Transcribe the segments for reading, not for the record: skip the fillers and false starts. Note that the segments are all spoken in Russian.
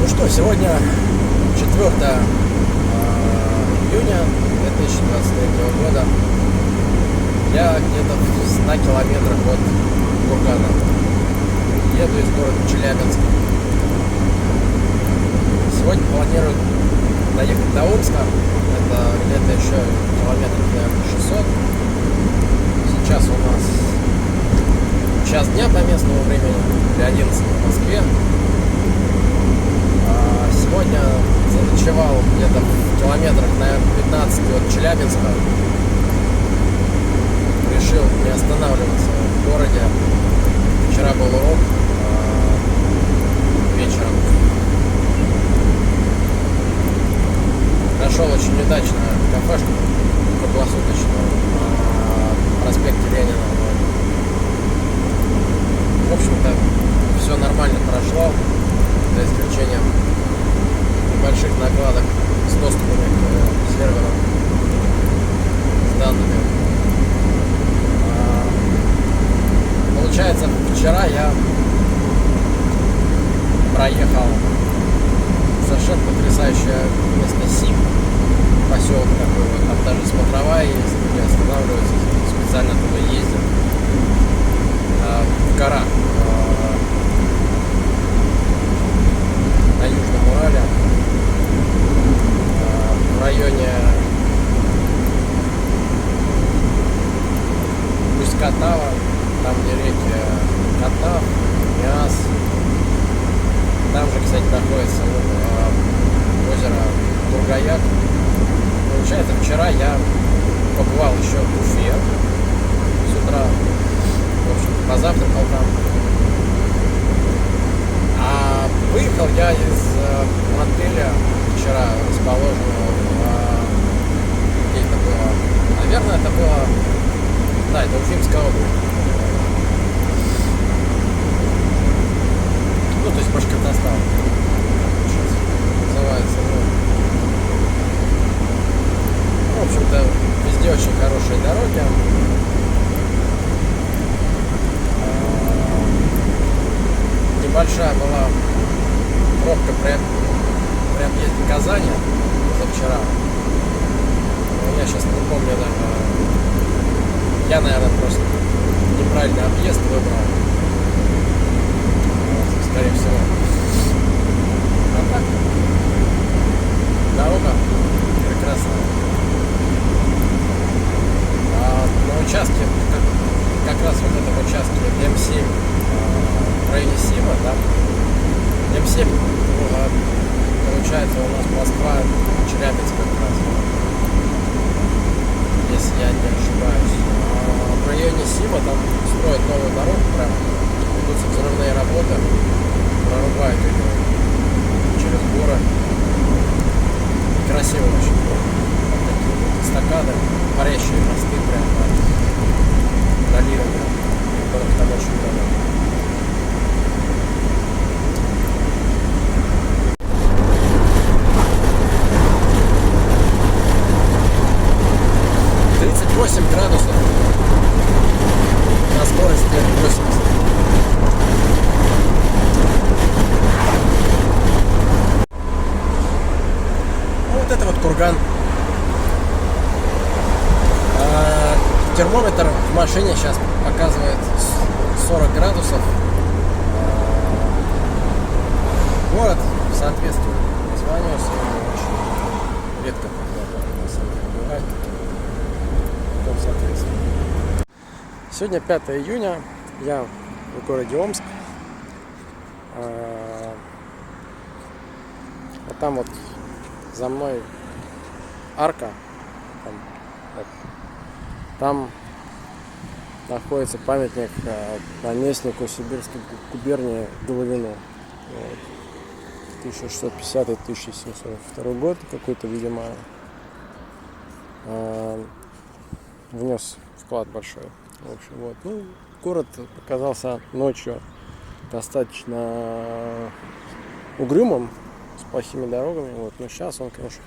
Ну что, сегодня 4 июня 2023 года. Я где-то в 100 километрах от Кургана. Еду из города Челябинск. Сегодня планирую доехать до Омска. Это где-то еще километров, наверное, 600. Сейчас у нас час дня по местному времени, для 11 в Москве. Сегодня заночевал где-то в километрах, наверное, 15 от Челябинска. Решил не останавливаться в городе. Вчера был урок вечером. Нашел очень удачно кафешку круглосуточную на проспекте Ленина. В общем-то, все нормально прошло, за исключением небольших накладок с доступами к серверам, с данными. Получается, вчера я проехал совершенно потрясающее место Сим, поселок такой вот, там даже смотровая есть, где останавливаются, специально туда ездят, в горах, на Южном Урале, в районе Усть-Катава, там где реки Катав, Миас. Там же, кстати, находится озеро Тургаяк. Получается, вчера я побывал еще в Уфе с утра. В общем, позавтракал там. А выехал я из мотеля вчера, расположенного где это было? Наверное, это было... Да, это Уфимская область. Ну, то есть Башкортостан. Сейчас называется. Ну, в общем-то, везде очень хорошие дороги. Небольшая была пробка при объезде Казани позавчера. Я сейчас не помню даже. Я, наверное, просто неправильный объезд выбрал. Скорее всего. А так, дорога прекрасная. На участке, как раз вот этом участке М7, в районе Сима, да, М7, получается, у нас Москва, Челябинск как раз, если я не ошибаюсь. В районе Сима там строят новую дорогу, прям ведутся взрывные работы, прорубают ее через горы. Красиво очень. Такие эстакады, парящие мосты прям долинами, которых там очень много. Градусов на скорости 80. Ну, вот это вот Курган. Термометр в машине сейчас показывает 40 градусов. Город соответствует названию своему, очень редко на самом деле бывает. Соответственно. Сегодня 5 июня, я в городе Омск. А там вот за мной арка, там находится памятник наместнику Сибирской губернии Головину. Вот. 1650-1742 год какой-то, видимо, внес вклад большой. В общем, вот. Ну, город оказался ночью достаточно угрюмым, с плохими дорогами. Вот. Но сейчас он, конечно,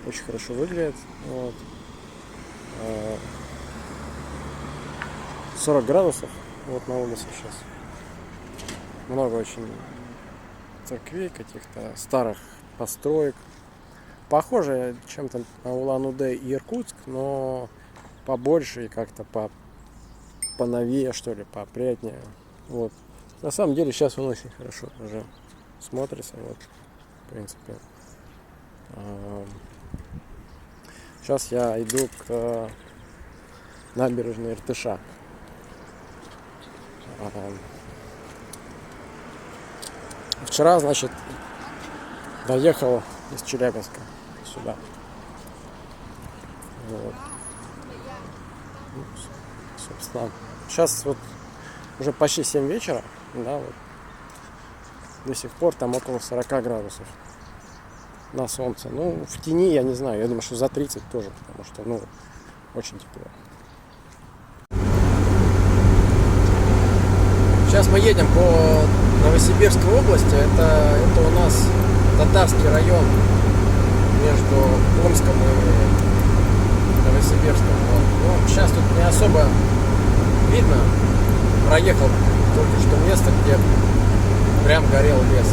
очень хорошо выглядит. Вот. 40 градусов вот на улице сейчас. Много очень церквей, каких-то старых построек. Похоже чем-то на Улан-Удэ и Иркутск, но побольше и как-то поновее, что ли, поопрятнее. Вот. На самом деле сейчас он очень хорошо уже смотрится. Вот, в принципе. Сейчас я иду к набережной Иртыша. Вчера, значит, доехал из Челябинска сюда. Вот. Ну, собственно, сейчас вот уже почти 7 вечера, да, вот. До сих пор там около 40 градусов на солнце. Ну, в тени, я не знаю, я думаю, что за 30 тоже, потому что, ну, очень тепло. Сейчас мы едем по Новосибирской области. Это у нас Татарский район между Омском и Новосибирском. Вот. Ну, сейчас тут не особо видно. Проехал только что место, где прям горел лес.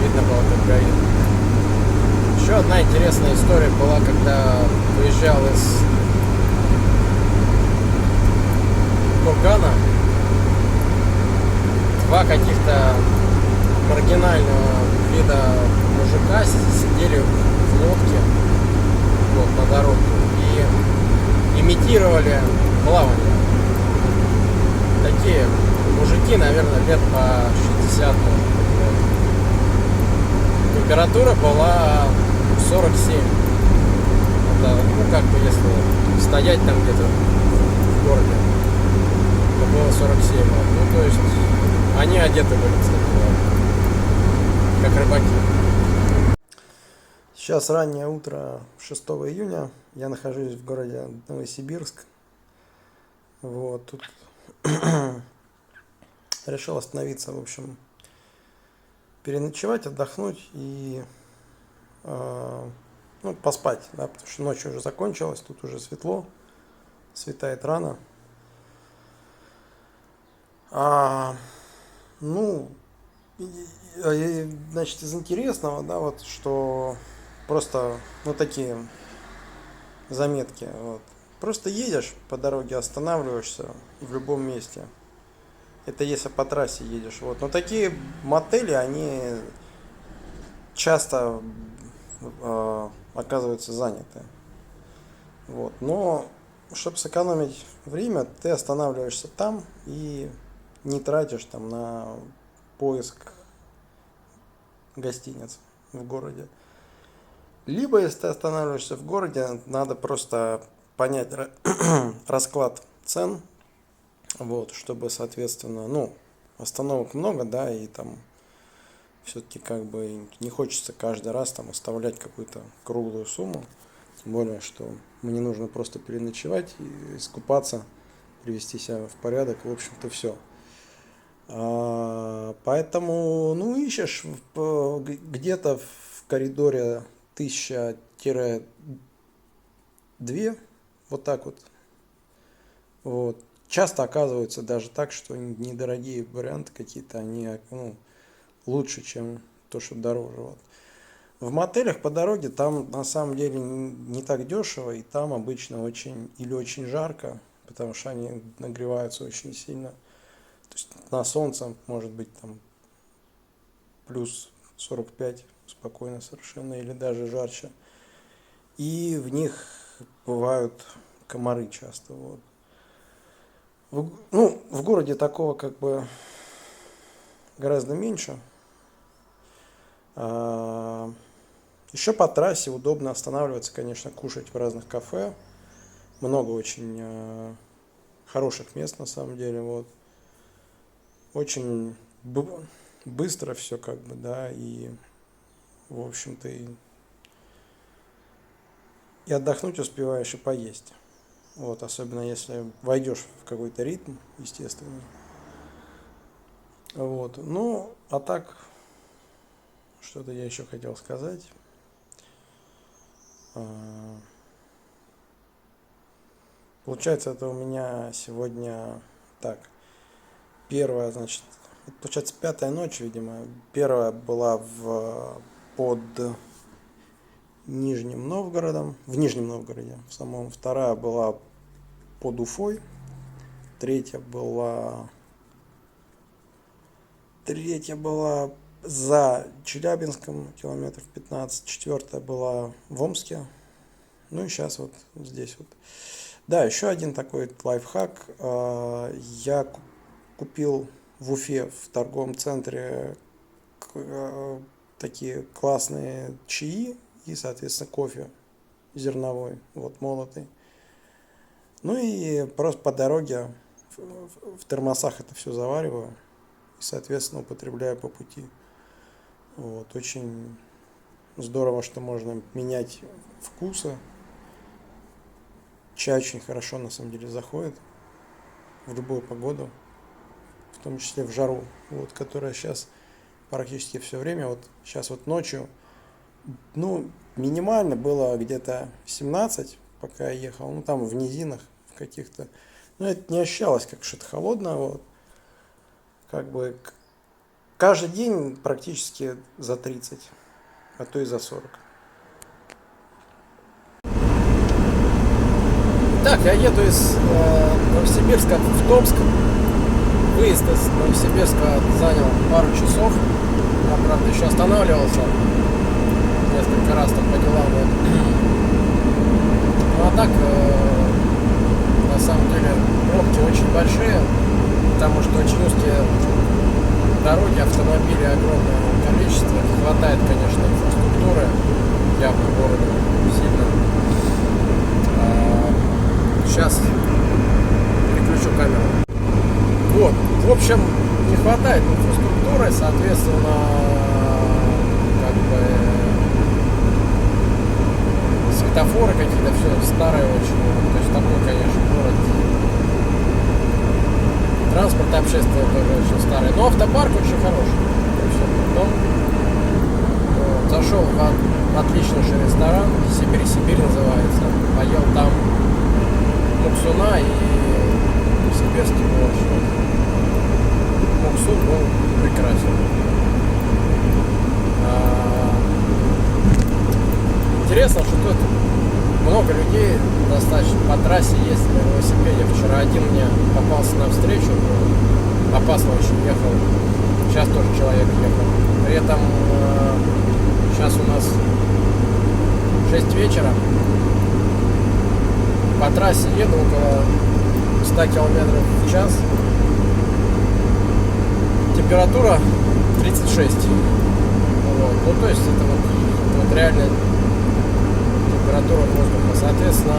Видно было, как горит. Еще одна интересная история была, когда выезжал из Кургана. Два каких-то маргинального вида мужика сидели в лодке вот, на дороге и имитировали плавание. Такие мужики, наверное, лет по 60. Вот. Температура была 47. Это, ну, как бы, если стоять там где-то в городе, то было 47. Вот. Ну, то есть они одеты были, кстати, как рыбаки. Сейчас раннее утро 6 июня. Я нахожусь в городе Новосибирск. Вот, тут решил остановиться, в общем, переночевать, отдохнуть и ну, поспать, да, потому что ночь уже закончилась, тут уже светло, светает рано. Ну, значит, из интересного, да, вот, что просто, ну, такие заметки, вот. Просто едешь по дороге, останавливаешься в любом месте. Это если по трассе едешь, вот. Но такие мотели, они часто оказываются заняты. Вот. Но, чтобы сэкономить время, ты останавливаешься там и не тратишь там на поиск гостиниц в городе. Либо, если ты останавливаешься в городе, надо просто понять расклад цен, вот, чтобы, соответственно, ну, остановок много, да, и там все-таки как бы не хочется каждый раз там оставлять какую-то круглую сумму, тем более, что мне нужно просто переночевать, и искупаться, привести себя в порядок, в общем-то, все. Поэтому, ну, ищешь где-то в коридоре 1000-2, вот так вот. Вот. Часто оказывается даже так, что недорогие варианты какие-то, они, ну, лучше, чем то, что дороже. Вот. В мотелях по дороге там на самом деле не так дешево, и там обычно очень или очень жарко, потому что они нагреваются очень сильно. То есть на солнце может быть там плюс 45 спокойно совершенно, или даже жарче. И в них бывают комары часто. Вот. Ну, в городе такого как бы гораздо меньше. Еще по трассе удобно останавливаться, конечно, кушать в разных кафе. Много очень хороших мест на самом деле. Вот. Очень быстро все как бы, да, и, в общем-то, и отдохнуть успеваешь, и поесть. Вот, особенно если войдешь в какой-то ритм, естественно. Вот, ну, а так, что-то я еще хотел сказать. Получается, это у меня сегодня так. Первое, значит, Это, получается, пятая ночь, видимо. Первая была под Нижним Новгородом, в Нижнем Новгороде в самом. Вторая была под Уфой. Третья была за Челябинском, километров 15. Четвертая была в Омске. Ну и сейчас вот здесь вот. Да, еще один такой лайфхак. Я купил в Уфе в торговом центре такие классные чаи и, соответственно, кофе зерновой, вот молотый. Ну и просто по дороге в термосах это все завариваю и, соответственно, употребляю по пути. Вот, очень здорово, что можно менять вкусы. Чай очень хорошо, на самом деле, заходит в любую погоду, в том числе в жару, вот, которая сейчас практически все время, вот сейчас вот ночью, ну, минимально было где-то 17, пока я ехал, ну, там в низинах, в каких-то, ну, это не ощущалось как что-то холодное, вот, как бы каждый день практически за 30, а то и за 40. Так, я еду из Новосибирска в Томск. Выезд из Новосибирска занял пару часов. Я, правда, еще останавливался несколько раз там по делам. Ну а так, на самом деле, пробки очень большие, потому что очень узкие дороги, автомобилей огромное количество. Не хватает, конечно, инфраструктуры явно в городе сильно. Сейчас переключу камеру. Вот, в общем, не хватает инфраструктуры, соответственно, как бы светофоры какие-то, все старые очень. То есть такой, конечно, город. Транспорт общественный тоже очень старый. Но автопарк очень хороший. Зашел в отличнейший ресторан, Сибирь называется. Поел там муксуна и сибирский борщ. Муксун был прекрасен. Интересно, что тут много людей достаточно по трассе ездят на велосипеде. Вчера один мне попался навстречу, опасно очень ехал. Сейчас тоже человек ехал. При этом сейчас у нас 6 вечера. По трассе еду около 100 км в час. Температура 36. Вот. Ну, то есть это вот реальная температура воздуха. Соответственно,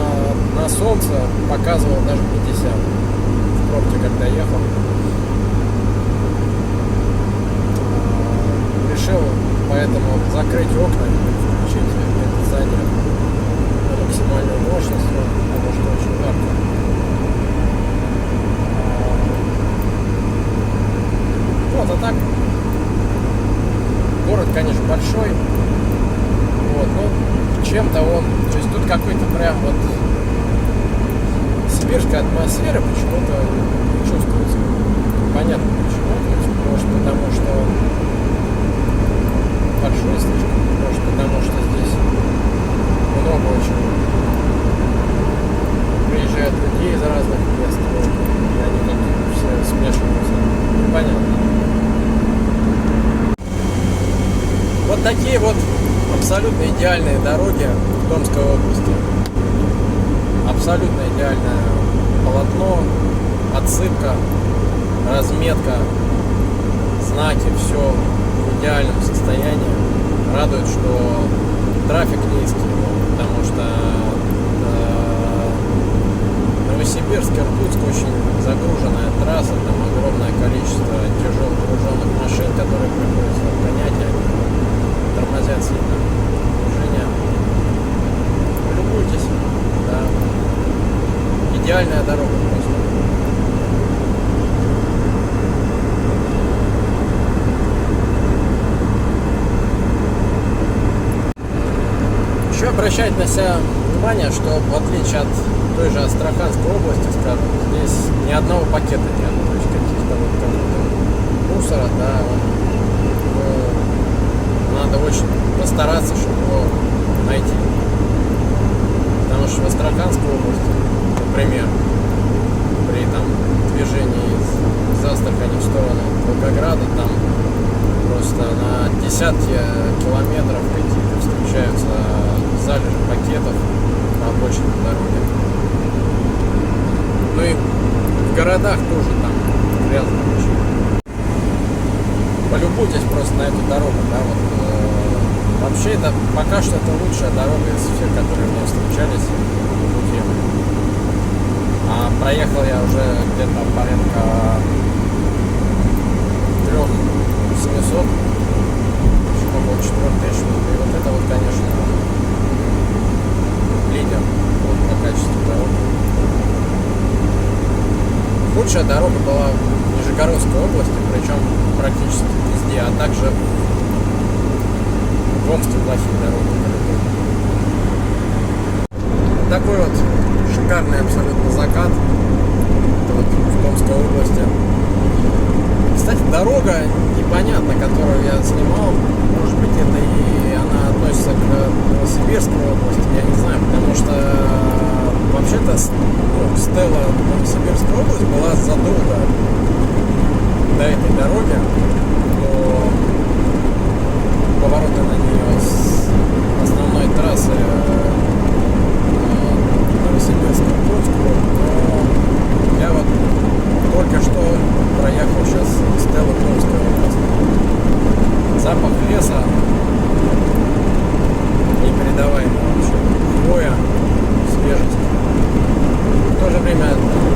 на солнце показывал даже 50 в пробке, когда ехал. Решил поэтому закрыть окна и включить кондиционер на максимальную мощность, потому что очень жарко. Вот, а так город, конечно, большой. Вот, но чем-то он, то есть тут какой-то прям вот сибирская атмосфера почему-то чувствуется. Понятно почему. То есть, может, потому что большой слишком, может, потому что здесь много очень приезжают людей из разных мест, вот, и они тут все смешиваются. Непонятно. Вот такие вот абсолютно идеальные дороги в Томской области. Абсолютно идеальное полотно, отсыпка, разметка, знаки, все в идеальном состоянии. Радует, что трафик низкий, потому что Новосибирск, Иркутск очень загруженная трасса, там огромное количество тяжелых груженных машин, которые приходится обгонять, они тормозят сильно движение. Любуйтесь, да. Идеальная дорога просто. Еще обращать на себя внимание, что в отличие от той же Астраханской области, скажем, здесь ни одного пакета нет, то есть каких-то вот мусора, да, надо очень постараться, чтобы его найти. Потому что в Астраханской области, например, при там движении из Астрахани в сторону Волгограда, там просто на десятки километров какие-то встречаются залежи пакетов на обочине дороги. Ну и в городах тоже там грязно очень. Полюбуйтесь просто на эту дорогу, да, вот. Вообще это пока что это лучшая дорога из всех, которые мне встречались по пути. А проехал я уже где-то порядка 3700, еще около 4000. И вот это вот, конечно, лидер вот по качеству дороги. Лучшая дорога была в Нижегородской области, причем практически везде, а также в Омске плохие дороги. Такой вот шикарный абсолютно закат вот в Омской области. Кстати, дорога непонятна, которую я снимал, может быть, это и она относится к Новосибирской области, я не знаю, потому что вообще-то стела Новосибирской области была задолго до этой дороги, но повороты на нее с основной трассы Новосибирск-Иркутск, но я вот только что проехал сейчас Стелла Томская область. Запах леса непередаваемый вообще. Хвоя, свежесть. В то же время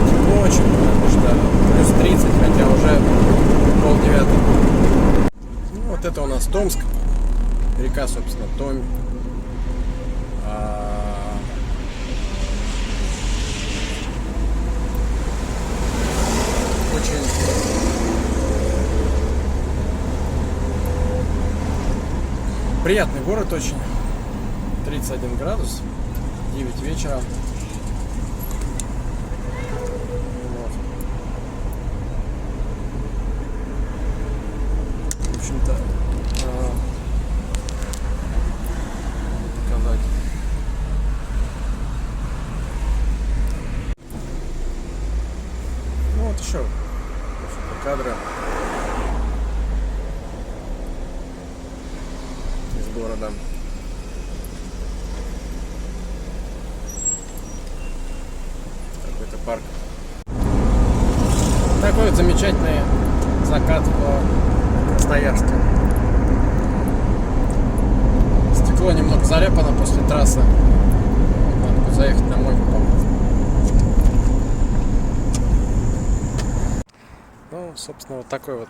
тепло очень, потому что плюс 30, хотя уже 8:30. Ну, вот это у нас Томск. Река, собственно, Томь. Очень приятный город очень. 31 градус, 9 вечера. Вот. В общем-то, показать. Ну вот еще кадры из города. Какой-то парк. Такой вот замечательный закат в Красноярске. Стекло немного заляпано после трассы. Надо будет заехать на мойку помыть. Ну, собственно, вот такой вот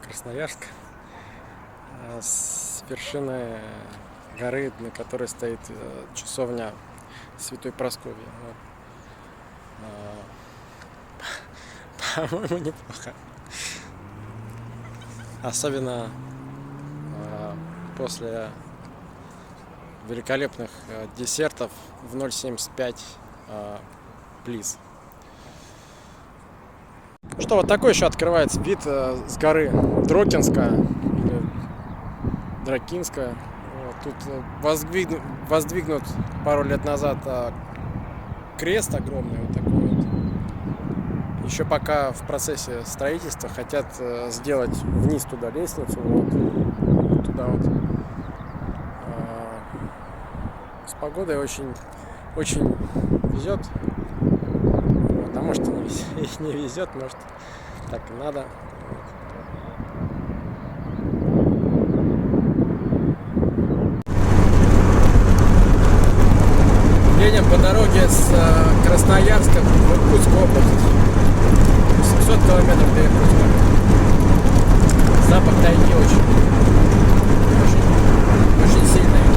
Красноярск с вершины горы, на которой стоит часовня Святой Прасковьи. По-моему, неплохо. Особенно после великолепных десертов в 0,75 плиз. Что, вот такой еще открывается вид с горы Дрокинская или Дракинская. Вот, тут воздвигнут пару лет назад крест огромный, вот такой вот. Еще пока в процессе строительства, хотят сделать вниз туда лестницу, вот туда вот. С погодой очень везет. Вот, а может и не везет, может так и надо. Едем по дороге с Красноярска в Иркутскую область. 700 километров до Иркутска. Запах тайги очень сильный.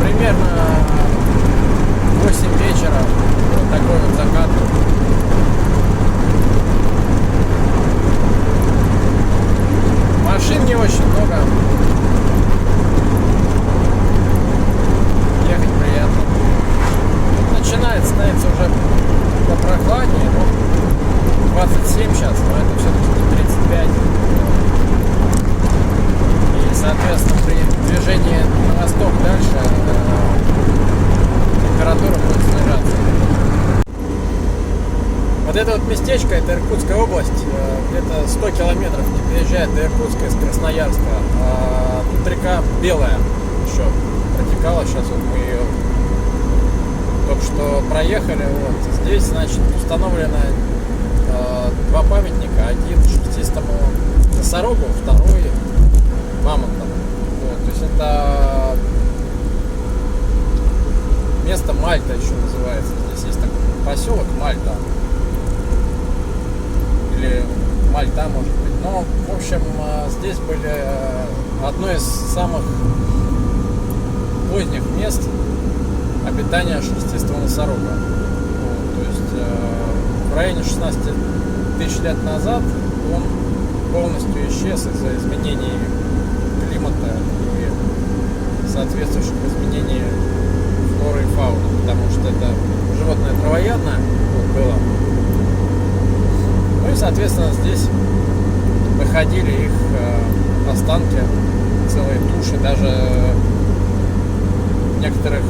Примерно 8 вечера. Вот такой вот закат. Машин не очень много. Ехать приятно. Начинает становиться уже попрохладнее, но 37 сейчас, но это все-таки не 35. И, соответственно, при движении на восток дальше температура будет снижаться. Вот это вот местечко, это Иркутская область, где-то 100 километров не доезжает до Иркутска из Красноярска. Тут река Белая еще протекала, сейчас вот мы ее только что проехали. Вот. Здесь, значит, установлено два памятника. Один шерстистому носорогу, второй мамонтам. Вот. То есть это место Мальта еще называется. Здесь есть такой поселок Мальта. Или Мальта, может быть. Но, в общем, здесь были одно из самых поздних мест обитания шерстистого носорога. Вот, то есть в районе 16 тысяч лет назад он полностью исчез из-за изменений климата и соответствующих изменений флоры и фауны, потому что это животное травоядное было. Ну и, соответственно, здесь находили их останки, целые туши, даже в некоторых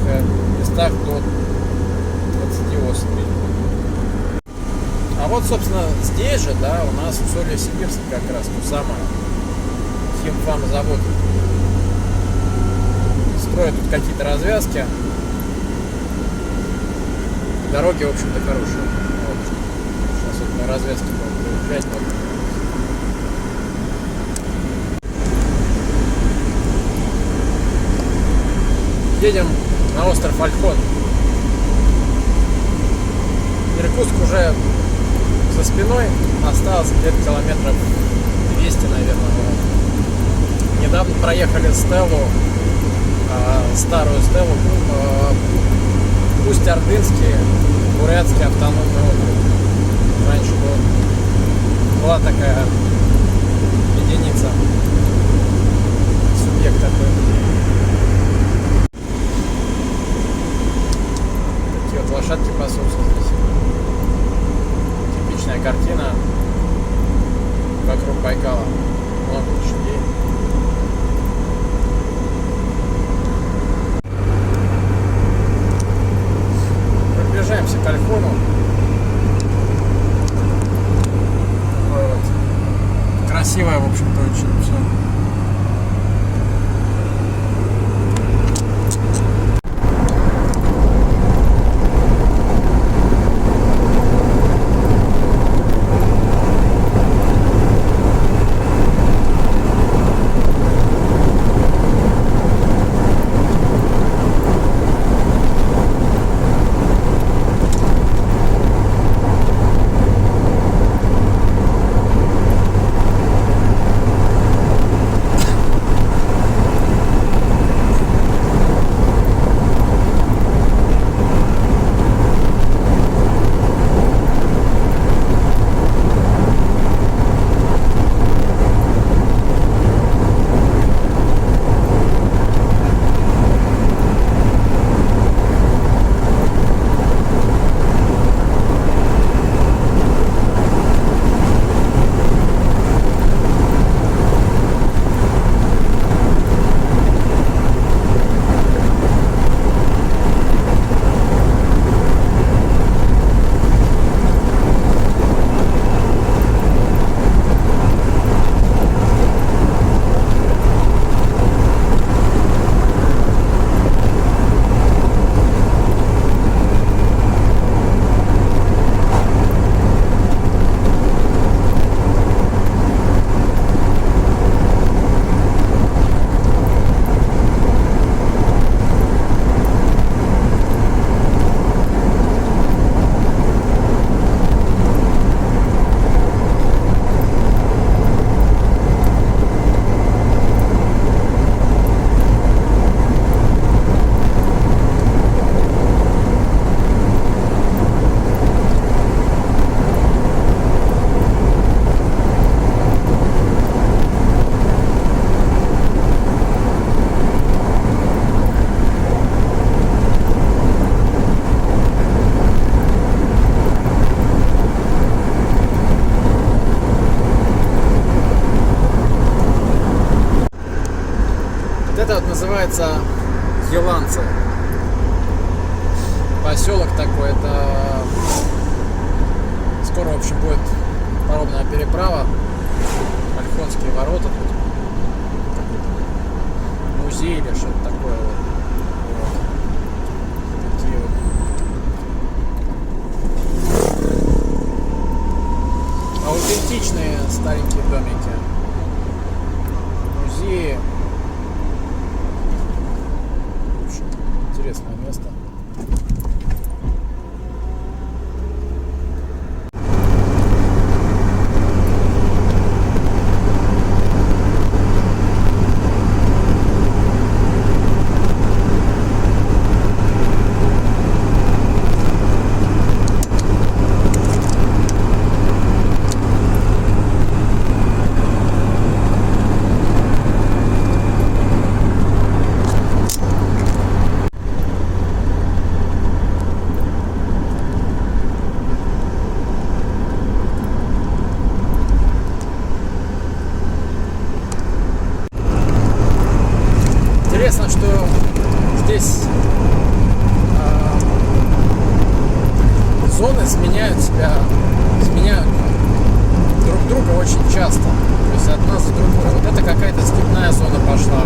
местах до 20 особей. А вот, собственно, здесь же, да, у нас в Усолье-Сибирске как раз то самое химфамзавод. Строят тут какие-то развязки. Дороги, в общем-то, хорошие. Вот. Сейчас вот на развязке будем приезжать. Вот. Едем на остров Ольхон. Иркутск уже за спиной, осталось где-то километров 200, наверное. Недавно проехали Стеллу, старую Стеллу, Усть-Ордынский, Бурятский автономный округ. Раньше была такая единица, субъект такой. Такие вот лошадки пасутся здесь. Типичная картина вокруг Байкала. Много лошадей. Приближаемся к Ольхону. Вот. Красивое, в общем-то, очень все. называется Еланцы. Поселок такой, это скоро, в общем, будет паромная переправа. Ольхонские ворота тут. Музей или что-то такое. Вот. Такие вот. Аутентичные старенькие домики. Музеи. В общем, интересное место. Интересно, что здесь зоны сменяют друг друга очень часто. То есть одна за другой. Вот это какая-то степная зона пошла.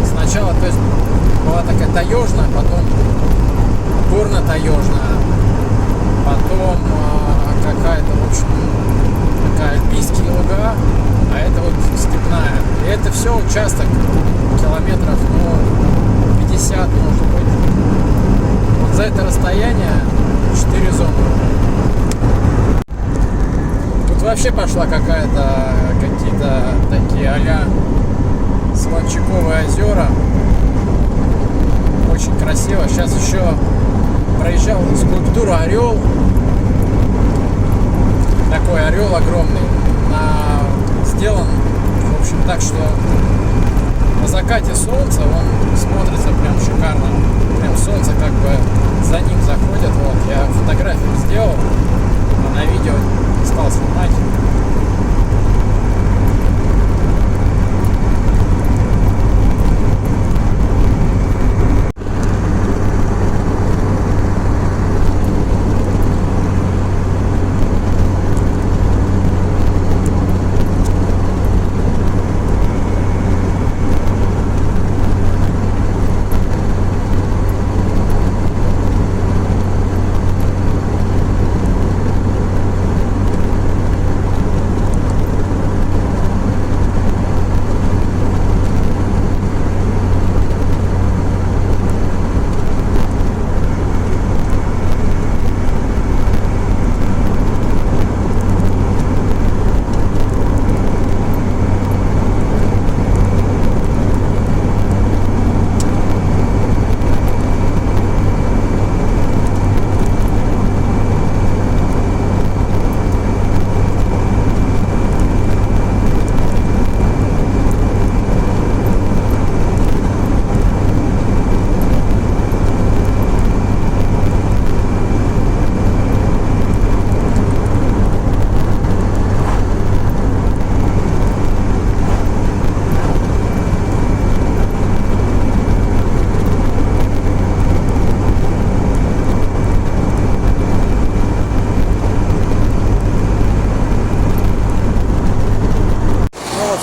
Сначала, то есть, была такая таежная, потом горно-таежная, потом какая-то, в общем, такая альпийские луга, а это вот степная. И это все участок километров, 50, может быть. Вот за это расстояние 4 зоны. Тут вообще пошла какие-то такие а-ля Солончаковые озера. Очень красиво. Сейчас еще проезжал скульптура орел. Такой орел огромный. Сделан, в общем, так, что на закате солнца он смотрится прям шикарно. Прям солнце как бы за ним заходит. Вот, я фотографию сделал, а на видео не стал снимать.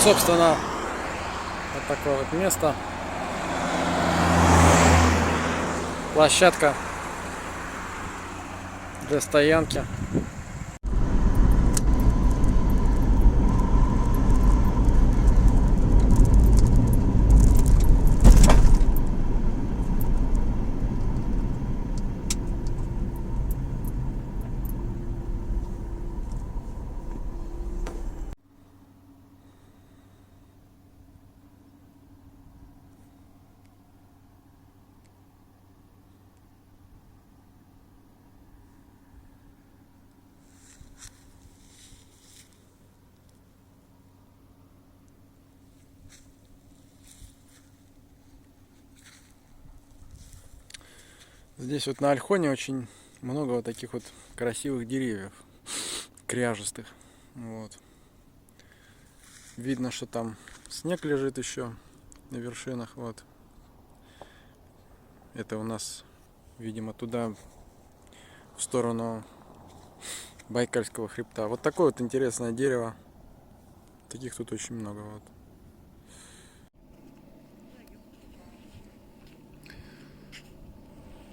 Собственно, вот такое вот место. Площадка для стоянки. Здесь вот на Ольхоне очень много вот таких вот красивых деревьев, кряжестых. Вот. Видно, что там снег лежит еще на вершинах. Вот. Это у нас, видимо, туда, в сторону Байкальского хребта. Вот такое вот интересное дерево. Таких тут очень много. Вот.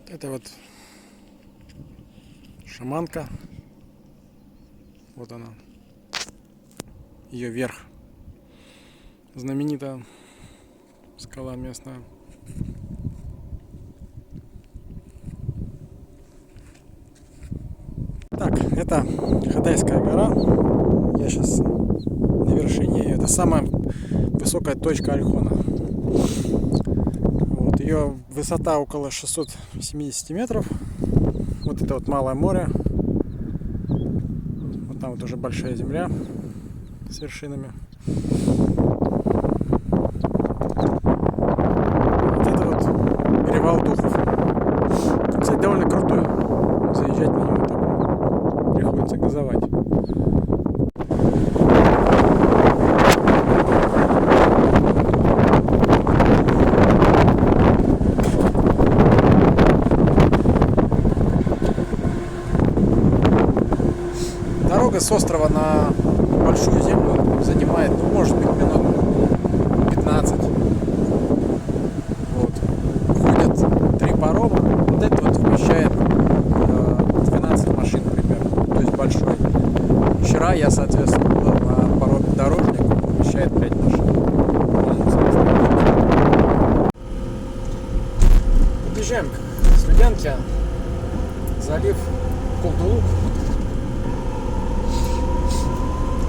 Это вот шаманка. Вот она. Ее верх. Знаменитая скала местная. Так, это Ходайская гора. Я сейчас на вершине ее. Это самая высокая точка Ольхона. Вот, ее высота около 670 метров. Вот это вот Малое море. Вот там вот уже большая земля с вершинами. Вот это вот перевал Духов. Кстати, довольно крутой. Заезжать на него так приходится газовать. Дорога с острова на большую землю занимает, ну, может быть, минут 15. Вот. Ходят 3 парома. Вот это вот вмещает 12 машин примерно. То есть большой. Вчера я, соответственно, был на пароме «Дорожник», вмещает 5 машин. Подъезжаем к Студенке. Залив Колдулук.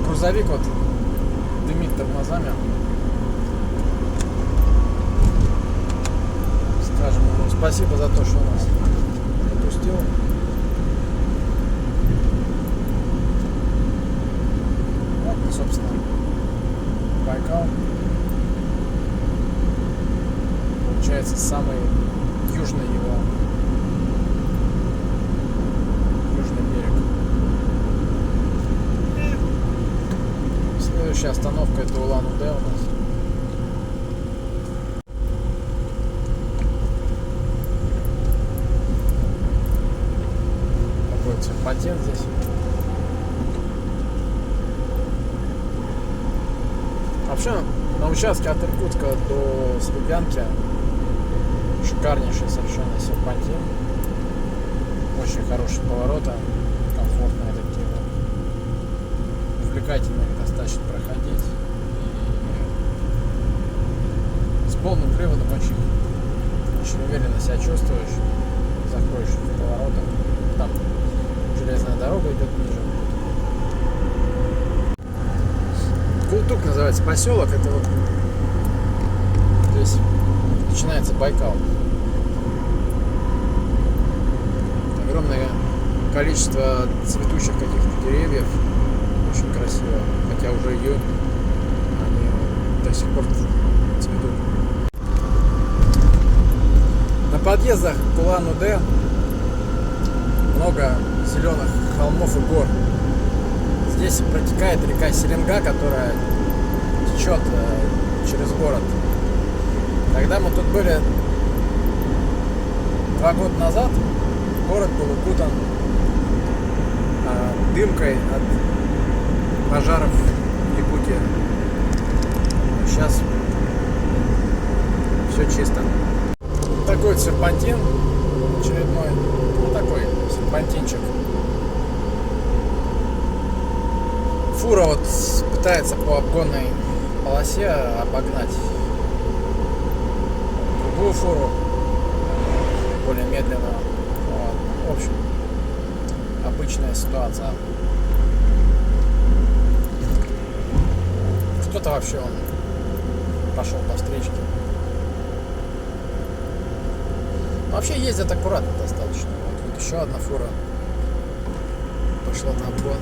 Грузовик вот дымит тормозами. Скажем ему спасибо за то, что нас пропустил. Вот, собственно, Байкал. Получается, самый южный его южный берег. Следующая остановка — это Улан-Удэ у нас. Такой вот серпантин здесь. Вообще, на участке от Иркутска до Слубянки шикарнейший совершенно серпантин. Очень хорошие повороты, комфортные такие вот. Увлекательно их достаточно проходить. И с полным приводом очень уверенно себя чувствуешь. Заходишь в поворотах. Там железная дорога идет ниже. Култук называется поселок. Это вот здесь начинается Байкал. Огромное количество цветущих каких-то деревьев. Очень красиво. Хотя уже июнь, они до сих пор цветут. На подъездах к Улан-Удэ много зеленых холмов и гор. Здесь протекает река Селенга, которая течет через город. Когда мы тут были 2 года назад, город был укутан дымкой от пожаров в Якутии. Сейчас все чисто. Такой вот серпантин очередной. Ну, такой серпантинчик. Фура вот пытается по обгонной полосе обогнать другую фуру, более медленную. Вот. В общем, обычная ситуация. Кто-то вообще он пошел по встречке. Вообще ездят аккуратно достаточно. Вот еще одна фура пошла на обгон.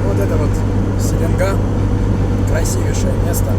Вот это вот Селенга, красивейшее место.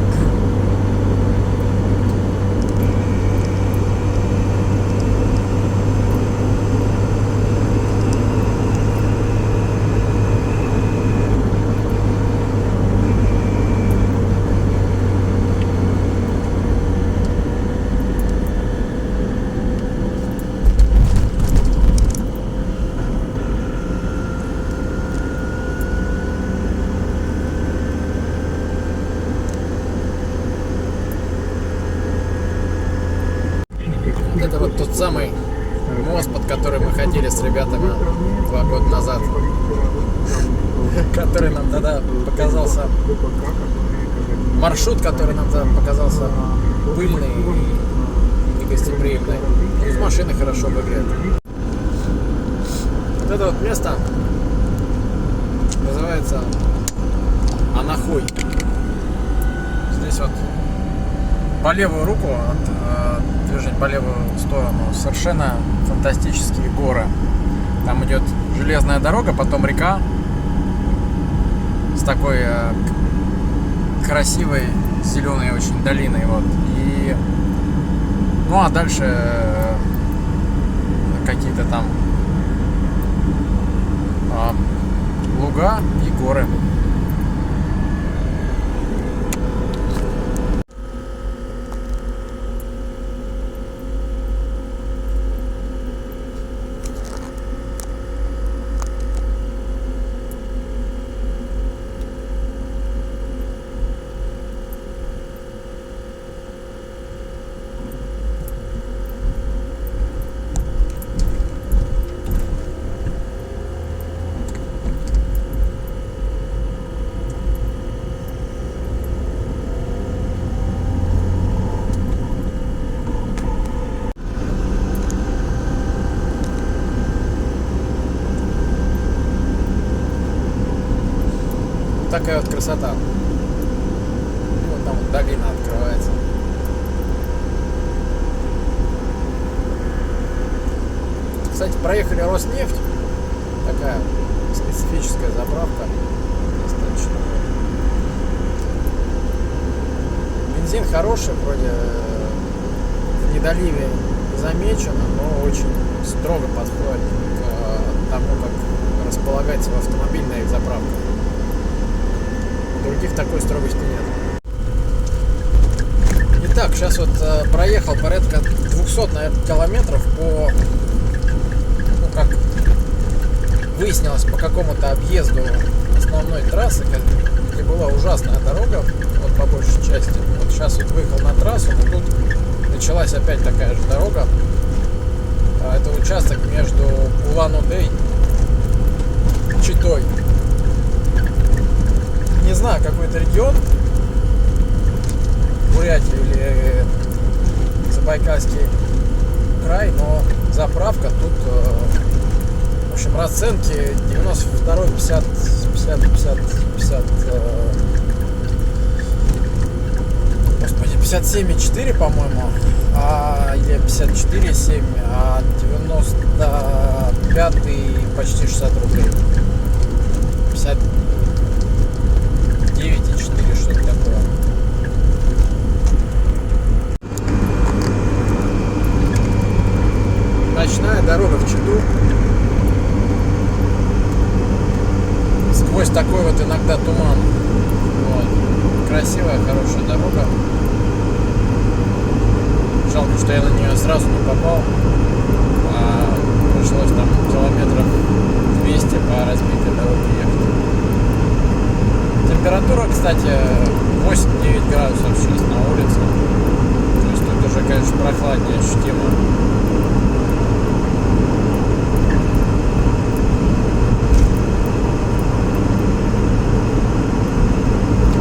который нам тогда показался, маршрут, который нам тогда показался пыльный и негостеприимный. Из машины хорошо выглядит. Вот это вот место называется Анахой. Здесь вот по левую руку, движение по левую сторону, совершенно фантастические горы. Там идет железная дорога, потом река с такой красивой зеленой очень долиной. Вот. И, ну а дальше какие-то там луга и горы. Такая вот красота. И вот там вот долина открывается. Кстати, проехали Роснефть. Такая специфическая заправка. Достаточно. Бензин хороший, вроде в недоливе замечено, но очень строго подходит к тому, как располагается в автомобильной заправке. Других такой строгости нет. Итак, сейчас вот проехал порядка 200, наверное, километров по, ну как выяснилось, по какому-то объезду основной трассы, где была ужасная дорога, вот по большей части. Вот сейчас вот выехал на трассу, но тут началась опять такая же дорога. Это участок между Улан-Удэ и Читой. Не знаю, какой это регион, Бурятия или Забайкальский край, но заправка тут, в общем, расценки 92, 50, 50, 50, 50, господи, 57,4, по-моему, или 54,7, а 95 почти 60 рублей. 50 9,4, что-то такое. Ночная дорога в Читу. Сквозь такой вот иногда туман. Вот. Красивая, хорошая дорога. Жалко, что я на нее сразу не попал. Пришлось там километров 200 по разбитой дороге ехать. Температура, кстати, 8-9 градусов сейчас на улице. То есть тут уже, конечно, прохладнее ощутимо.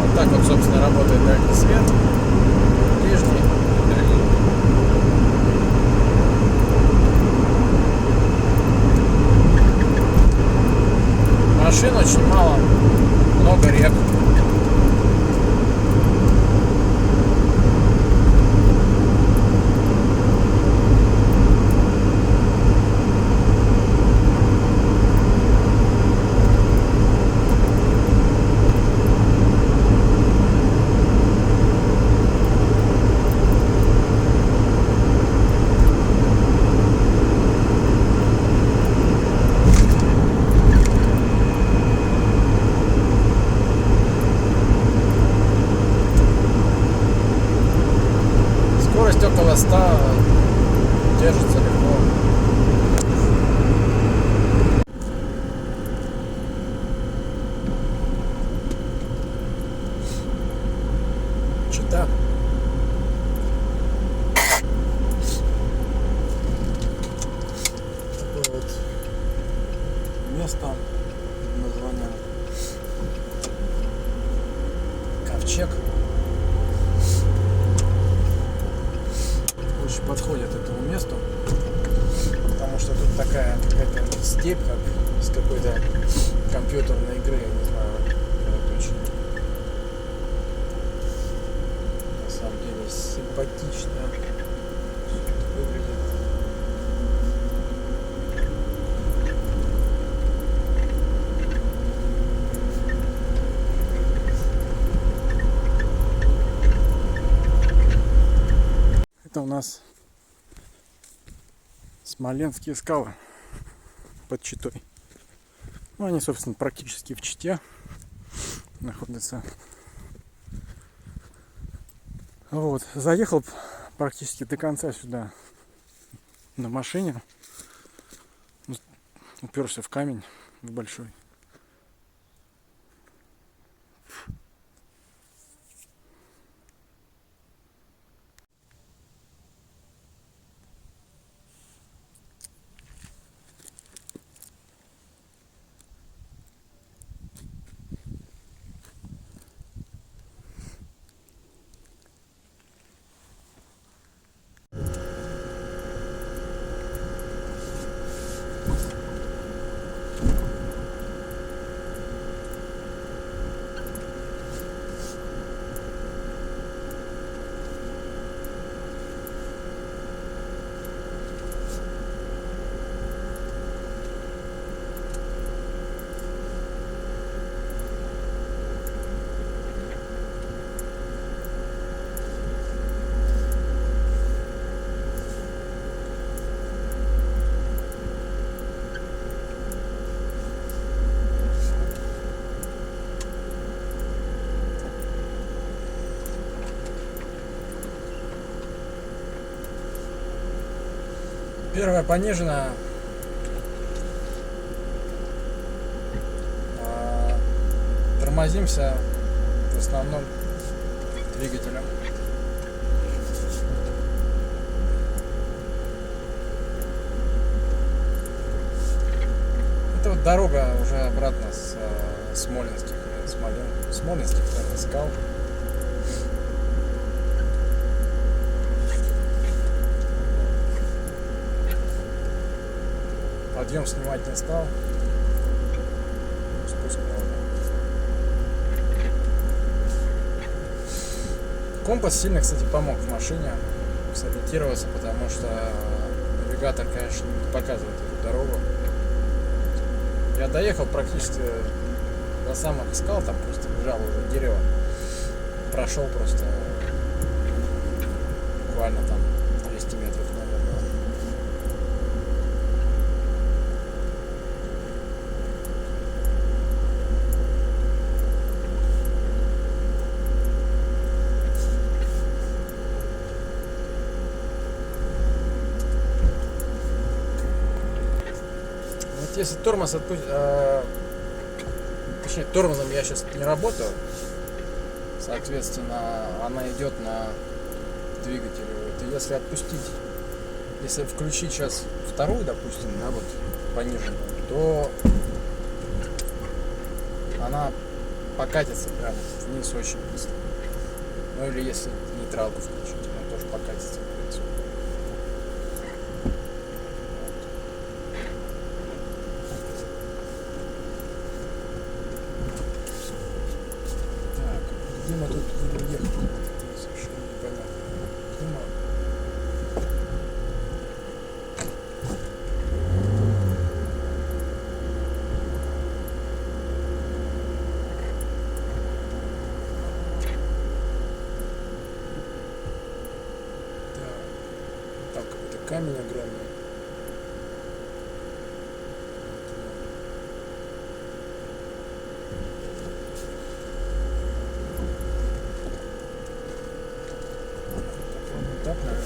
Вот так вот, собственно, работает дальний свет. Ближний и дальний. Машин очень мало. Много рек. Около 100 держится легко. Чита. Такое вот место под названием ковчег. Очень подходит этому месту, потому что тут такая какая-то степь, как с какой-то компьютерной игры, я не знаю, это очень на самом деле симпатично выглядит. Это у нас Смоленские скалы под Читой. Ну, они, собственно, практически в Чите находятся. Вот. Заехал практически до конца сюда на машине. Уперся в камень, в большой. Первая пониженная. Тормозимся в основном двигателем. Это вот дорога уже обратно с Смоленских, наверное, скал. Подъем снимать не стал. Спуск можно. Компас сильно, кстати, помог в машине сориентироваться, потому что навигатор, конечно, не показывает эту дорогу. Я доехал практически до самых скал, там просто лежало уже дерево. Прошел просто буквально там 200 метров, наверное. Если тормоз точнее, тормозом я сейчас не работаю, соответственно, она идет на двигатель. Вот. И если отпустить, если включить сейчас вторую, допустим, да, вот пониженную, то она покатится прям вниз очень быстро. Ну или если нейтралку включить, она тоже покатится. Где мы тут будем ехать? Совершенно непонятно. Где мы? Да. Там какой-то камень огромный. Так, наверное.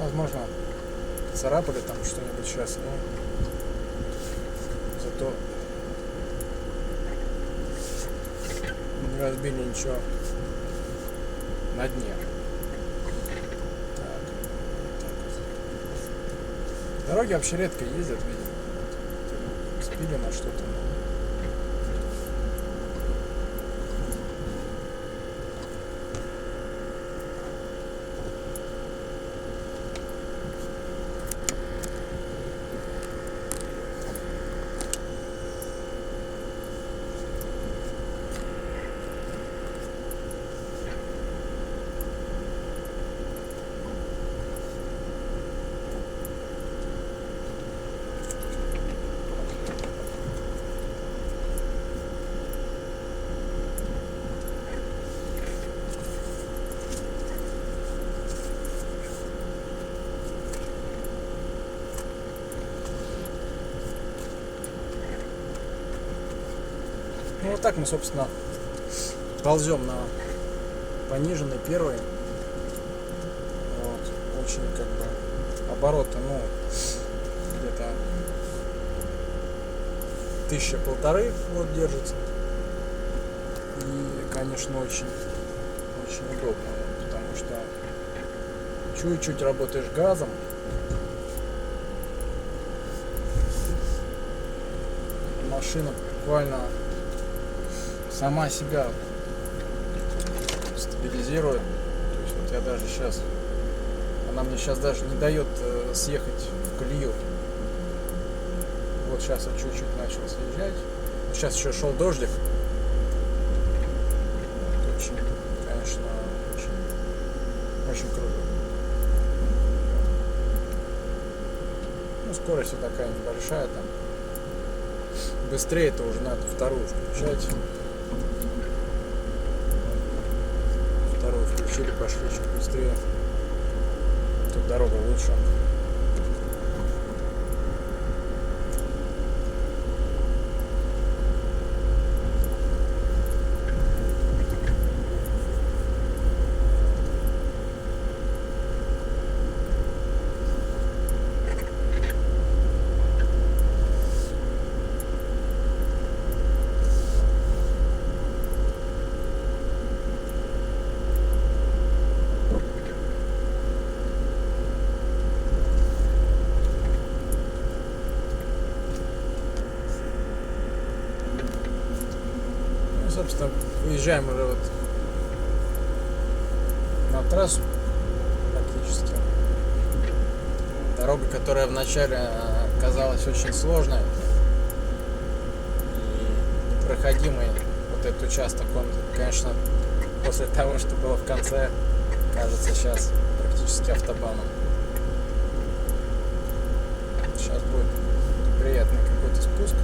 Возможно, царапали там что-нибудь сейчас, но зато разбили ничего на дне. Так, вот так вот. Дороги вообще редко ездят, видимо. Спили на что-то. Ну вот так мы, собственно, ползем на пониженный первый. Вот. Очень как бы обороты, ну, где-то 1000-1500 вот держится. И, конечно, очень удобно, вот, потому что чуть-чуть работаешь газом. Машина буквально сама себя стабилизирует. То есть вот я даже сейчас, она мне сейчас даже не дает съехать в колею. Вот сейчас я чуть-чуть начал съезжать. Сейчас еще шел дождик. Вот, очень, конечно, очень круто. Ну, скорость вот такая небольшая там. Быстрее-то уже надо вторую включать. Вторую включили, пошли чуть быстрее. Тут дорога лучше. Собственно, выезжаем уже вот на трассу практически. Дорога, которая вначале казалась очень сложной и непроходимой, вот этот участок, он, конечно, после того, что было в конце, кажется сейчас практически автобаном. Сейчас будет приятный какой-то спуск.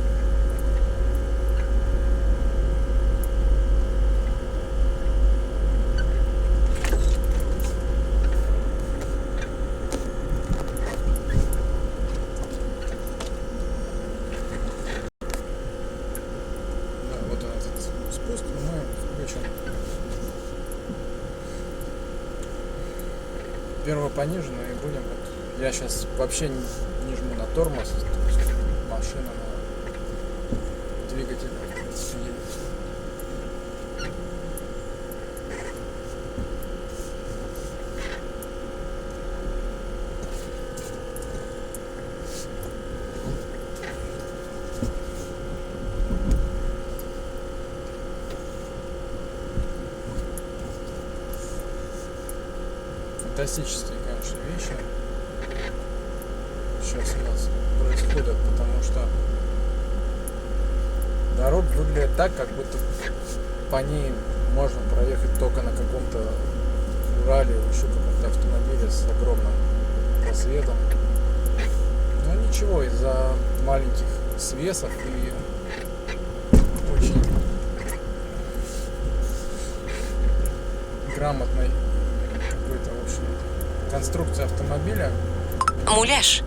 Спуск, но мы включим первую пониженную и будем вот, я сейчас вообще не жму на тормоз, то есть машина на двигателе в принципе едет. Фантастические, конечно, вещи сейчас у нас происходят, потому что дорога выглядит так, как будто по ней можно проехать только на каком-то Урале или еще каком-то автомобиле с огромным просветом. Но ничего, из-за маленьких свесов и очень грамотной какой-то, в общем, конструкция автомобиля. Муляж.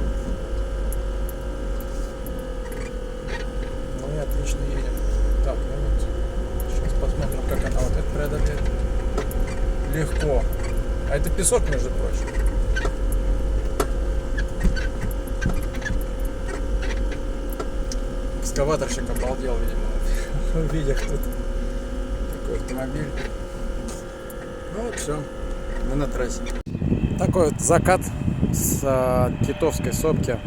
Мы отлично едем. Так, ну вот. Сейчас посмотрим, как она вот это преодолеет. Легко. А это песок, между прочим. Экскаваторщик обалдел, видимо, увидев тут такой автомобиль. Ну вот все, мы на трассе. Такой вот закат с Титовской сопки.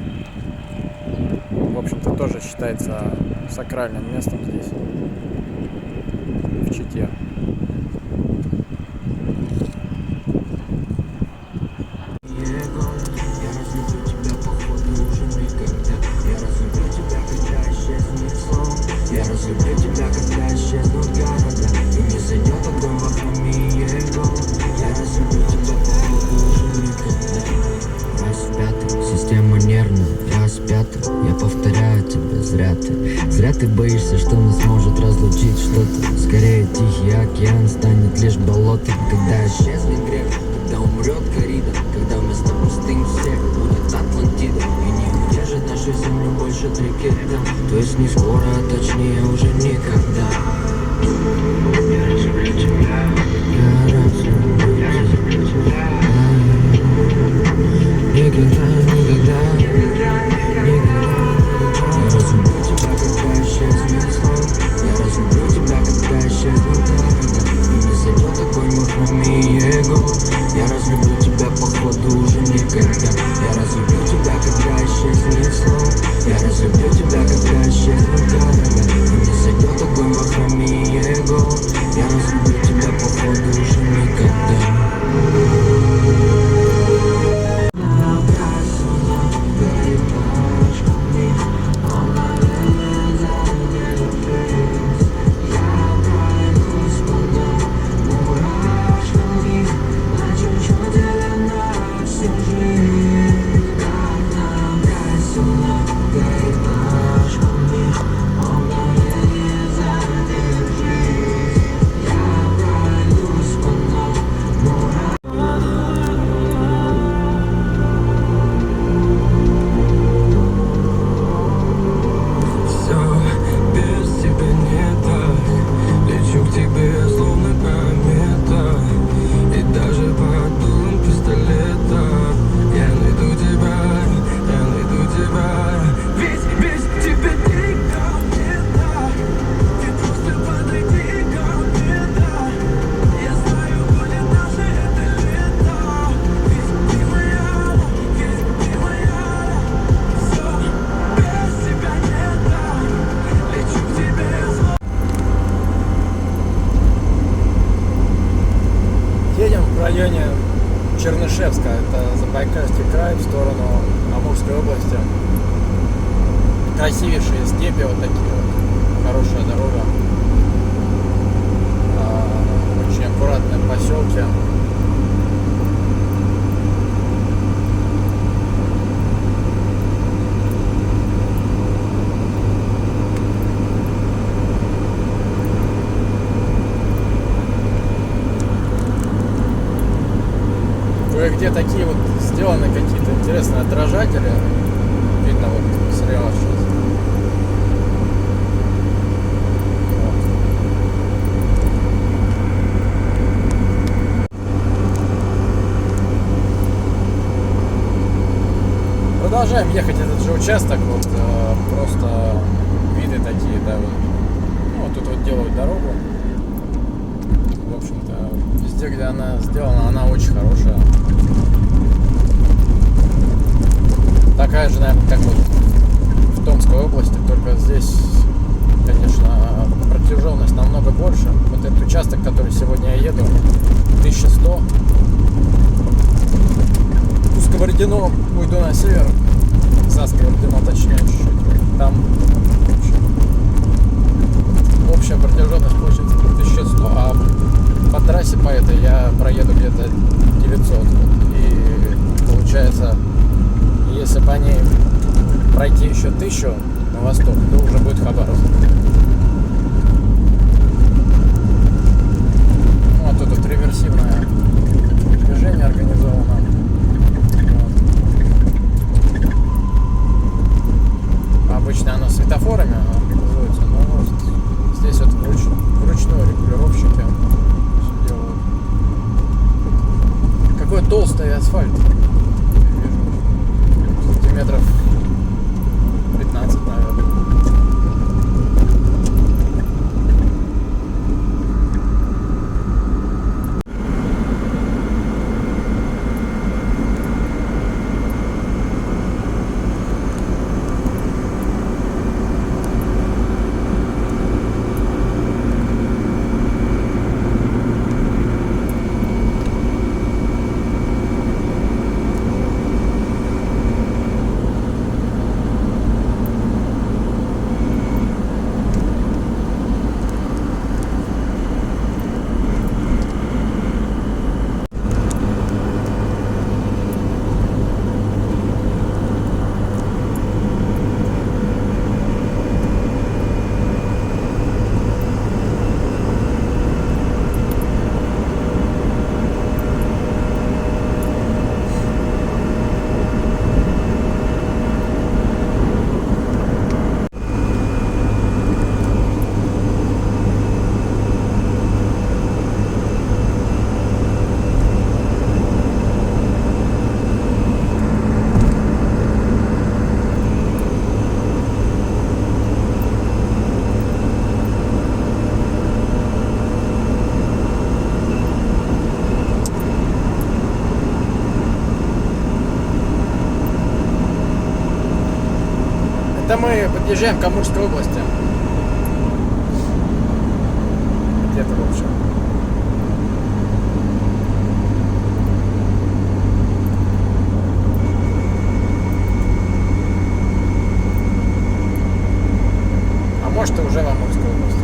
В общем-то, тоже считается сакральным местом здесь, в Чите. Я разлюблю тебя, когда исчезнут города, и не зайдет огонь во храме его. Я разлюблю тебя, походу, уже никогда. Распятый, система нервная, распятый. Я повторяю тебе, зря ты боишься, что нас может разлучить что-то. Скорее Тихий океан станет лишь болотом, когда исчезнет грех, когда умрет коррида, когда вместо пустынь всех будет Атлантида. И не удержит нашу землю больше 3 кита. То есть не скоро, а точнее уже никогда. Я разлюблю тебя. Я разлюблю тебя. Никогда, никогда, никогда. Я разлюблю тебя, когда исчезнет сон. Я разлюблю тебя, когда исчезнет города, и не зайдет огонь во храме его. Я разлюблю тебя, походу, уже никогда. Я разлюблю тебя, когда исчезнет сон. Я разлюблю тебя, когда исчезнет города, и не зайдет огонь во храме его. Я разлюблю тебя, походу, уже никогда. В районе Чернышевска, это Забайкальский край, в сторону Амурской области. Красивейшие степи, вот такие вот, хорошая дорога, очень аккуратные поселки. Кое-где такие вот сделаны какие-то интересные отражатели. Видно вот слева сейчас. Вот. Продолжаем ехать этот же участок. Вот просто виды такие, да, вот. Ну, вот тут вот делают дорогу. В общем-то, везде, где она сделана, она очень хорошая. Такая же, наверное, как вот в Томской области, только здесь, конечно, протяженность намного больше. Вот этот участок, который сегодня я еду, 1100. У Сковородино уйду на север, за Сковородино точнее чуть-чуть. Там общая протяженность получится 1100, а по трассе по этой я проеду где-то 900. И получается, если по ней пройти еще 1000 на восток, то уже будет Хабаровск. Ну, а тут вот реверсивное движение организовано. Вот. Обычно оно светофорами организуется, но вот здесь вот вручную регулировщики все делают. Какой толстый асфальт. Метров 15, наверное. Подъезжаем к Амурской области. Где-то в общем. А может и уже в Амурской области.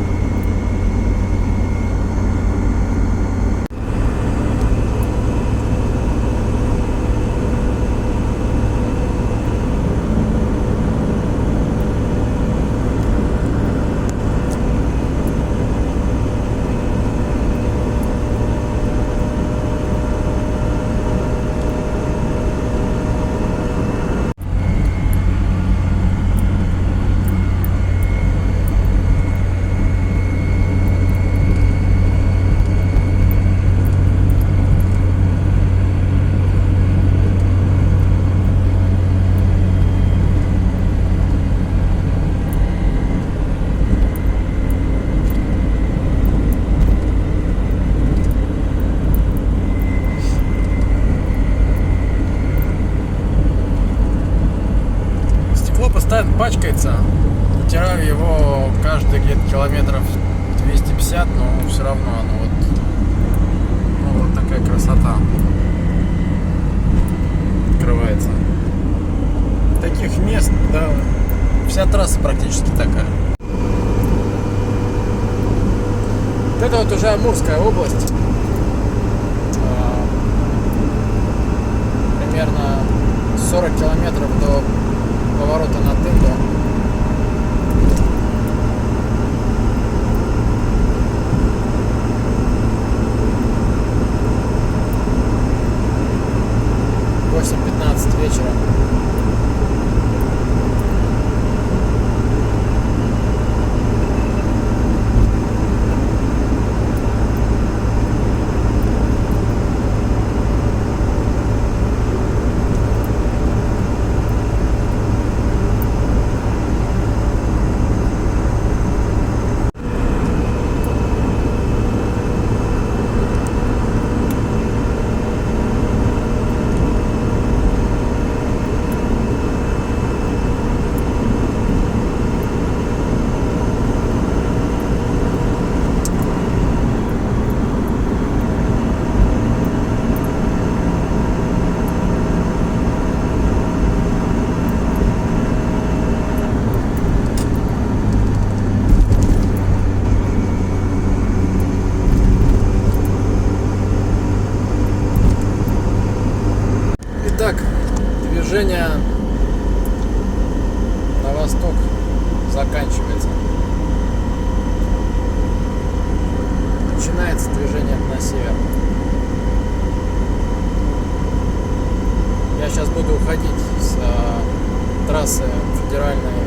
Постоянно пачкается, утираю его каждые где-то километров 250, но все равно оно вот такая красота открывается. Таких мест, да, вся трасса практически такая. Вот это вот уже Амурская область. Примерно 40 километров до поворота на Тынду. В 8:15 вечера. Итак, движение на восток заканчивается. Начинается движение на север. Я сейчас буду уходить с трассы федеральной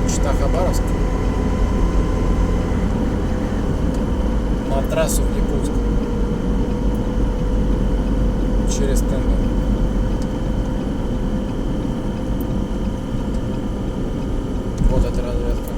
Чита-Хабаровск на трассу в Якутск через Тынду. Вот эта разведка.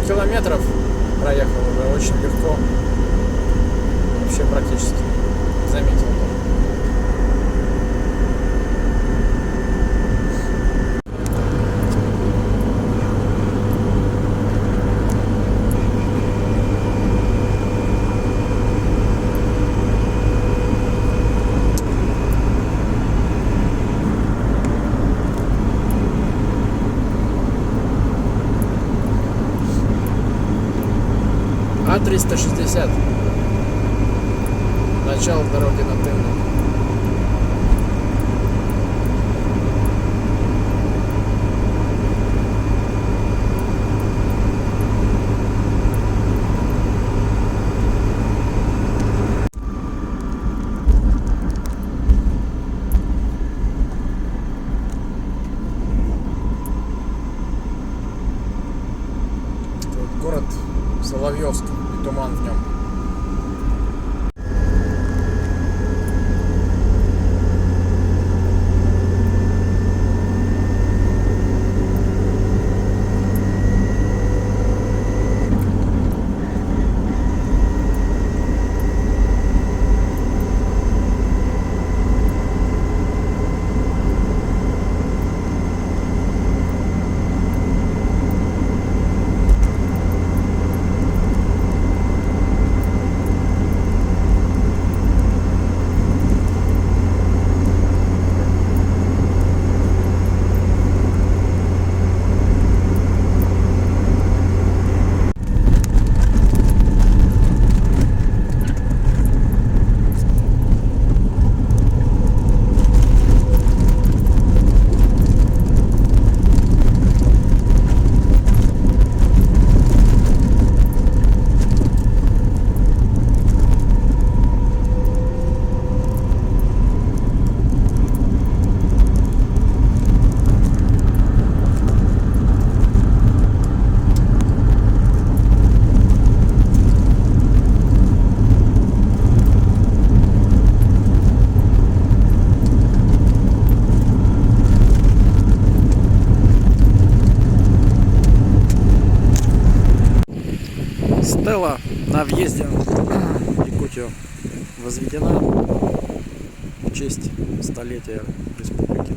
Километров проехал уже очень легко, вообще практически заметил. А-360. Начало дороги на Тынду. Соловьевск и туман в нем. Стела на въезде в Якутию возведена в честь столетия республики.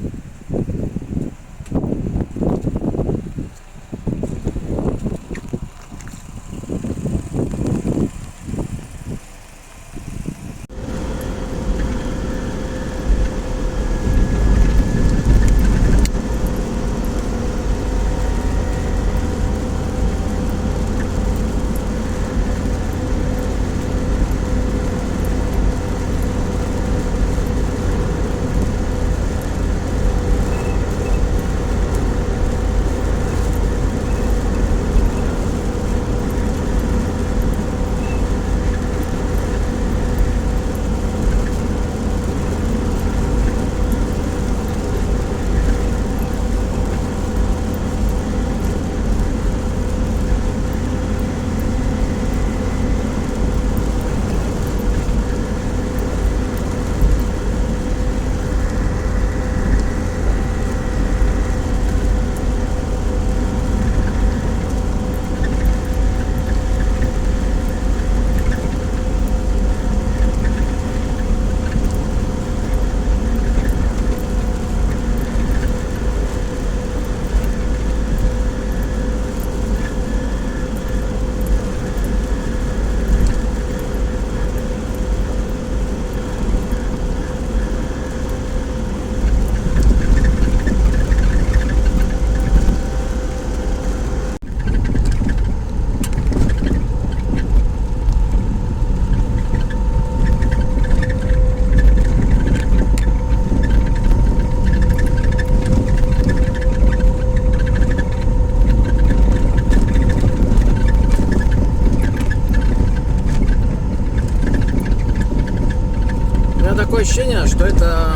Такое ощущение, что это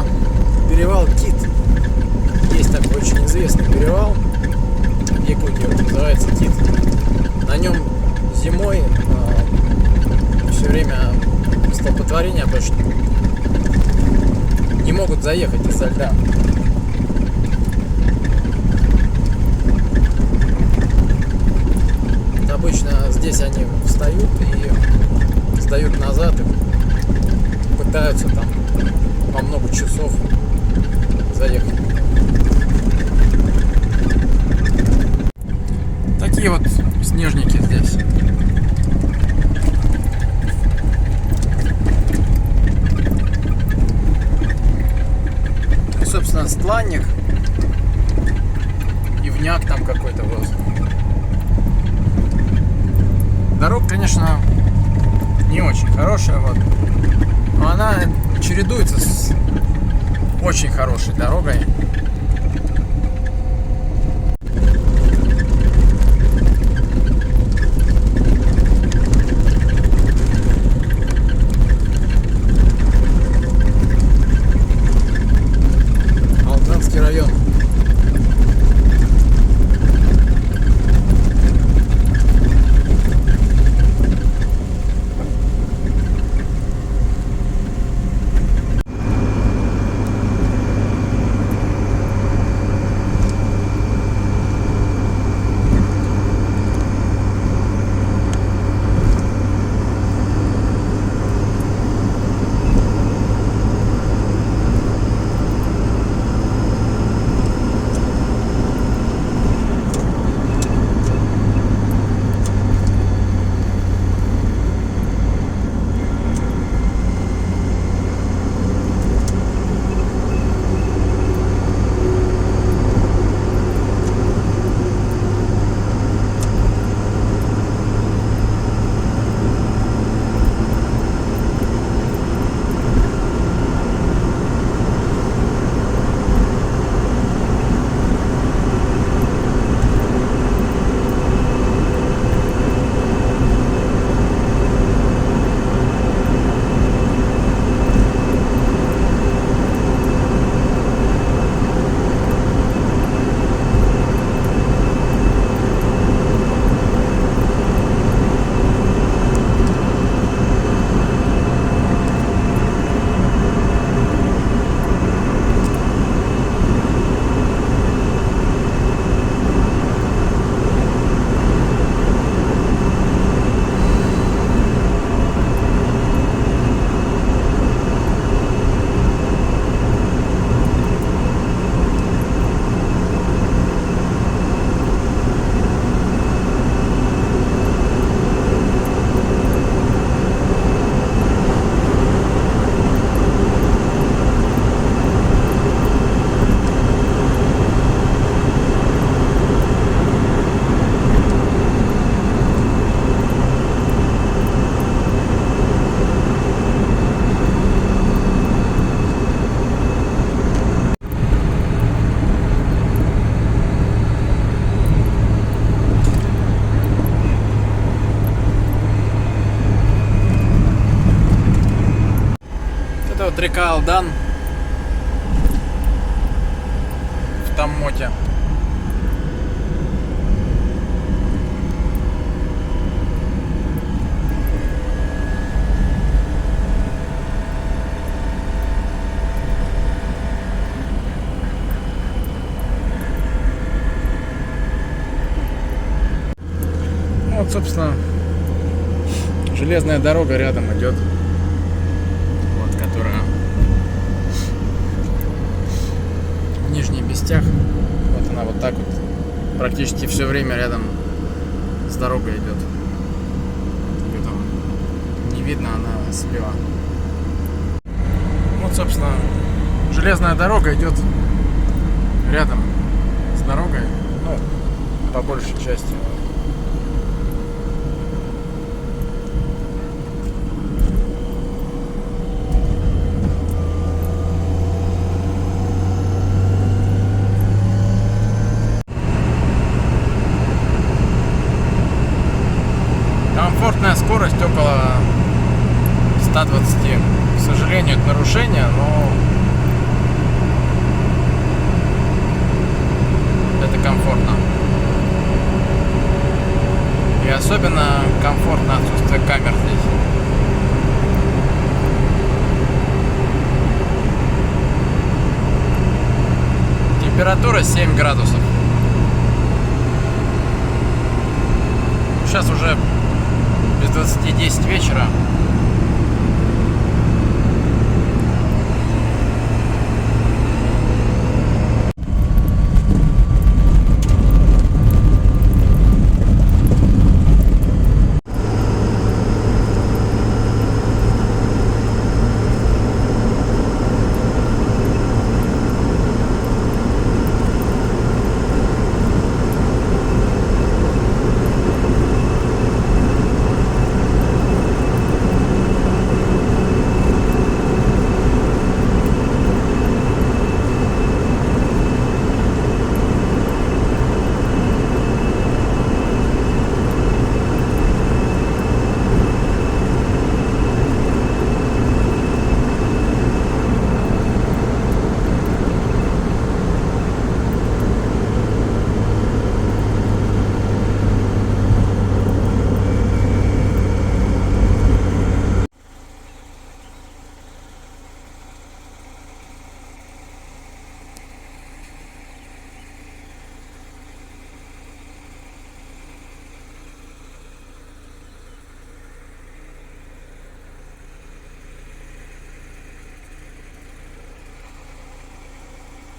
перевал Кит. Есть такой очень известный перевал в Якутии, называется Кит. На нем зимой все время столпотворение, потому что не могут заехать из-за льда. Обычно здесь они встают и сдают назад и пытаются там по много часов заехать. Такие вот снежники здесь. И, собственно, стланник, ивняк там какой-то вот. Дорога, конечно, не очень хорошая, вот, но она чередуется с очень хорошей дорогой. Алтанский район. река Алдан в Томмоте. Вот, собственно, железная дорога рядом идет, вот, которая в Нижний Бестях. Вот она вот так вот практически все время рядом с дорогой идет. Ее там не видно, она слева. Вот, собственно, железная дорога идет рядом с дорогой, ну, по большей части. Комфортная скорость около 120. К сожалению, это нарушение, но это комфортно. И особенно комфортно отсутствие камер здесь. Температура 7 градусов. Сейчас уже без 20:10 вечера.